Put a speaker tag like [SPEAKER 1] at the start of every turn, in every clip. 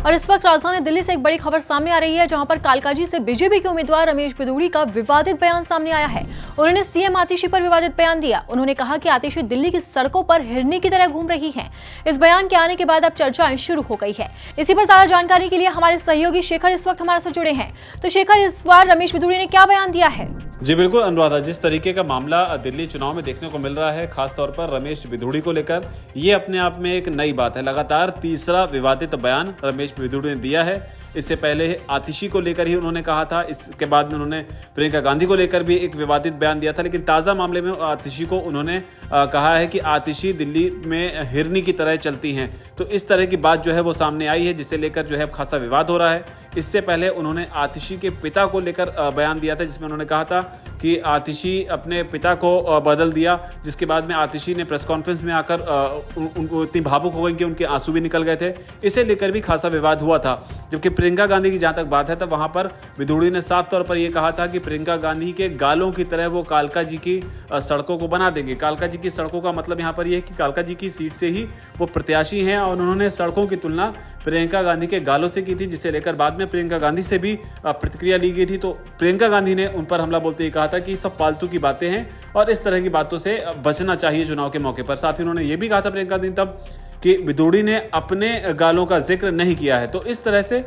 [SPEAKER 1] और इस वक्त राजधानी दिल्ली से एक बड़ी खबर सामने आ रही है, जहां पर कालकाजी से बीजेपी के उम्मीदवार रमेश बिधूड़ी का विवादित बयान सामने आया है। उन्होंने सीएम आतिशी पर विवादित बयान दिया। उन्होंने कहा कि आतिशी दिल्ली की सड़कों पर हिरनी की तरह घूम रही हैं। इस बयान के आने के बाद अब चर्चाएं शुरू हो गई है। इसी पर ज्यादा जानकारी के लिए हमारे सहयोगी शेखर इस वक्त हमारे साथ जुड़े हैं। तो शेखर, इस बार रमेश बिधूड़ी ने क्या बयान दिया है?
[SPEAKER 2] जी बिल्कुल अनुराधा, जिस तरीके का मामला दिल्ली चुनाव में देखने को मिल रहा है, खासतौर पर रमेश बिधूड़ी को लेकर, ये अपने आप में एक नई बात है। लगातार तीसरा विवादित बयान रमेश बिधूड़ी ने दिया है। इससे पहले आतिशी को लेकर ही उन्होंने कहा था, इसके बाद में उन्होंने प्रियंका गांधी को लेकर भी एक विवादित बयान दिया था। लेकिन ताज़ा मामले में आतिशी को उन्होंने कहा है कि आतिशी दिल्ली में हिरनी की तरह चलती हैं। तो इस तरह की बात जो है वो सामने आई है, जिसे लेकर जो है खासा विवाद हो रहा है। इससे पहले उन्होंने आतिशी के पिता को लेकर बयान दिया था, जिसमें उन्होंने कहा था कि आतिशी अपने पिता को बदल दिया, जिसके बाद में आतिशी ने प्रेस कॉन्फ्रेंस में आकर उनको इतनी भावुक हो गई कि उनके आंसू भी निकल गए थे। इसे लेकर भी खासा विवाद हुआ था। जबकि प्रियंका गांधी की जहां तक बात है, तब वहां पर बिधूड़ी ने साफ तौर पर यह कहा था कि प्रियंका गांधी के गालों की तरह वो कालका जी की सड़कों को बना देंगे। कालका जी की सड़कों का मतलब यहाँ पर यह है कि कालका जी की सीट से ही वो प्रत्याशी हैं, और उन्होंने सड़कों की तुलना प्रियंका गांधी के गालों से की थी, जिसे लेकर बाद में प्रियंका गांधी से भी प्रतिक्रिया ली गई थी। तो प्रियंका गांधी ने उन पर हमला बोलते ही कहा था कि सब फालतू की बातें हैं और इस तरह की बातों से बचना चाहिए चुनाव के मौके पर। साथ ही उन्होंने ये भी कहा था प्रियंका गांधी तब कि बिधूड़ी ने अपने गालों का जिक्र नहीं किया है। तो इस तरह से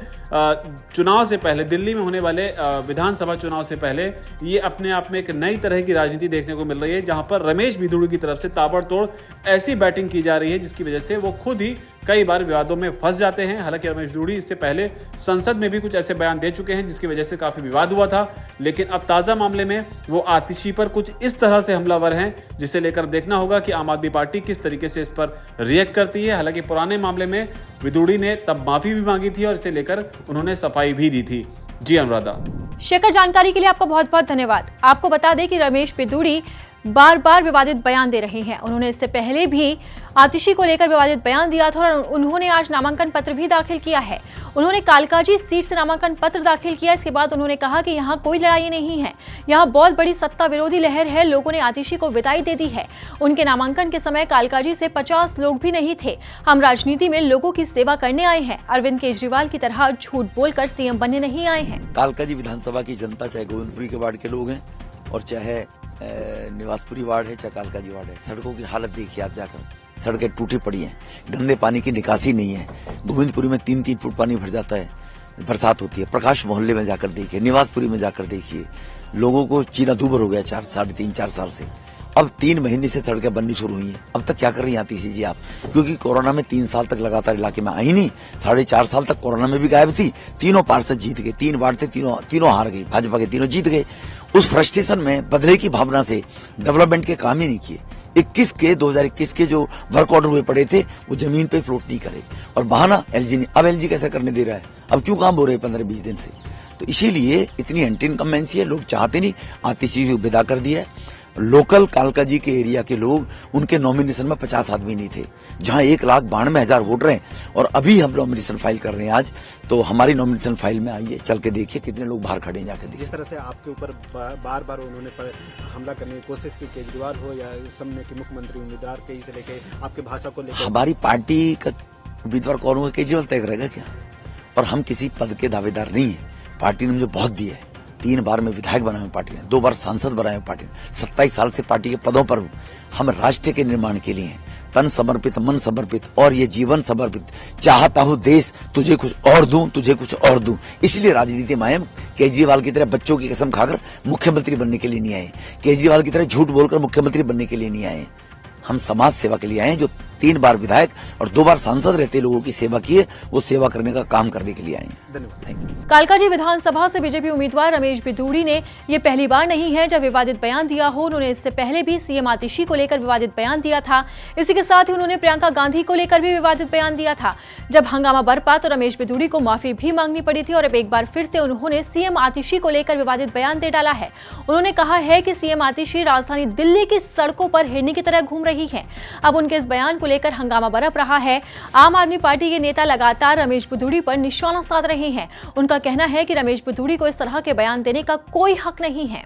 [SPEAKER 2] चुनाव से पहले, दिल्ली में होने वाले विधानसभा चुनाव से पहले, ये अपने आप में एक नई तरह की राजनीति देखने को मिल रही है, जहां पर रमेश बिधूड़ी की तरफ से ताबड़तोड़ ऐसी बैटिंग की जा रही है जिसकी वजह से वो खुद ही कई बार विवादों में फंस जाते हैं। हालांकि रमेश बिधूड़ी इससे पहले संसद में भी कुछ ऐसे बयान दे चुके हैं जिसकी वजह से काफी विवाद हुआ था। लेकिन अब ताजा मामले में वो आतिशी पर कुछ इस तरह से हमलावर हैं, जिसे लेकर देखना होगा कि आम आदमी पार्टी किस तरीके से इस पर रिएक्ट करती है। हालांकि पुराने मामले में बिधूड़ी ने तब माफी भी मांगी थी और इसे लेकर उन्होंने सफाई भी दी थी। जी अनुराधा।
[SPEAKER 1] शेखर, जानकारी के लिए आपका बहुत बहुत धन्यवाद। आपको बता दें कि रमेश बिधूड़ी बार बार विवादित बयान दे रहे हैं। उन्होंने इससे पहले भी आतिशी को लेकर विवादित बयान दिया था और उन्होंने आज नामांकन पत्र भी दाखिल किया है। उन्होंने कालकाजी सीट से नामांकन पत्र दाखिल किया। इसके बाद उन्होंने कहा कि यहाँ कोई लड़ाई नहीं है, यहाँ बहुत बड़ी सत्ता विरोधी लहर है, लोगों ने आतिशी को विदाई दे दी है। उनके नामांकन के समय कालकाजी से 50 लोग भी नहीं थे। हम राजनीति में लोगों की सेवा करने आए हैं, अरविंद केजरीवाल की तरह झूठ बोलकर सीएम बनने नहीं आए हैं।
[SPEAKER 3] कालकाजी विधानसभा की जनता, चाहे गोविंदपुरी के वार्ड के लोग हैं और चाहे निवासपुरी वार्ड है, चाहे कालकाजी वार्ड है, सड़कों की हालत देखिए आप जाकर। सड़कें टूटी पड़ी हैं, गंदे पानी की निकासी नहीं है। गोविंदपुरी में 3-3 फुट पानी भर जाता है, बरसात होती है। प्रकाश मोहल्ले में जाकर देखिए, निवासपुरी में जाकर देखिए, लोगों को चीना दूबर हो गया 4-3-4 साल से। अब 3 महीने से सड़कें बननी शुरू हुई हैं। अब तक क्या कर रही हैं आतिशी जी आप? क्योंकि कोरोना में 3 साल तक लगातार इलाके में आई नहीं, 4.5 साल तक कोरोना में भी गायब थी। तीनों पार्षद जीत गए, 3 वार्ड थे, तीनों हार गई, भाजपा के तीनों जीत गए। उस फ्रस्ट्रेशन में, बदले की भावना से डेवलपमेंट के काम ही नहीं किए। 2021 के जो वर्क ऑर्डर हुए पड़े थे वो जमीन पे फ्लोट नहीं करे, और बहाना एलजी ने। अब एलजी कैसे करने दे रहा है? अब क्यों काम हो रहे हैं 15-20 दिन से? तो इसीलिए इतनी एंटी इनकम्बेंसी है, लोग चाहते नहीं। आतिशी को विदा कर दिया है। लोकल कालकाजी के एरिया के लोग, उनके नॉमिनेशन में 50 आदमी नहीं थे, जहां 1,92,000 वोटर हैं। और अभी हम नॉमिनेशन फाइल कर रहे हैं आज, तो हमारी नॉमिनेशन फाइल में आइए, चल के देखिए कितने लोग बाहर खड़े हैं, जाके देखिए।
[SPEAKER 4] जिस तरह से आपके ऊपर बार बार उन्होंने हमला करने की कोशिश की, केजरीवाल हो या सामने के मुख्यमंत्री उम्मीदवार के, इसे लेके आपके भाषा को लेकर।
[SPEAKER 3] हमारी पार्टी का उम्मीदवार कौन होगा? केजरीवाल तय करेगा क्या? और हम किसी पद के दावेदार नहीं है। पार्टी ने मुझे बहुत दिया है। 3 बार में विधायक बना हूं पार्टी ने, 2 बार सांसद बना हूं पार्टी ने, 27 साल से पार्टी के पदों पर हूं। हम राष्ट्र के निर्माण के लिए हैं, तन समर्पित, मन समर्पित और ये जीवन समर्पित। चाहता हूं देश तुझे कुछ और दूं, तुझे कुछ और दूं। इसलिए राजनीति में आए। केजरीवाल की तरह बच्चों की कसम खाकर मुख्यमंत्री बनने के लिए नहीं आए। केजरीवाल की तरह झूठ बोलकर मुख्यमंत्री बनने के लिए नहीं आए। हम समाज सेवा के लिए आए, जो 3 बार विधायक और 2 बार सांसद रहते लोगों की सेवा किए, वो सेवा करने का काम करने के लिए आए।
[SPEAKER 4] धन्यवाद।
[SPEAKER 1] कालकाजी विधानसभा से बीजेपी उम्मीदवार रमेश बिधूड़ी ने ये पहली बार नहीं है जब विवादित बयान दिया हो। उन्होंने इससे पहले भी सीएम आतिशी को लेकर विवादित बयान दिया था। इसी के साथ ही उन्होंने प्रियंका गांधी को लेकर भी विवादित बयान दिया था। जब हंगामा बरपा तो रमेश बिधूड़ी को माफी भी मांगनी पड़ी थी, और अब एक बार फिर से उन्होंने सीएम आतिशी को लेकर विवादित बयान दे डाला है। उन्होंने कहा है कि सीएम आतिशी राजधानी दिल्ली की सड़कों पर हिरनी की तरह घूम रही है। अब उनके इस बयान को लेकर हंगामा बरप रहा है। आम आदमी पार्टी के नेता लगातार रमेश बिधूड़ी पर निशाना साध रहे हैं। उनका कहना है कि रमेश बिधूड़ी को इस तरह के बयान देने का कोई हक नहीं है।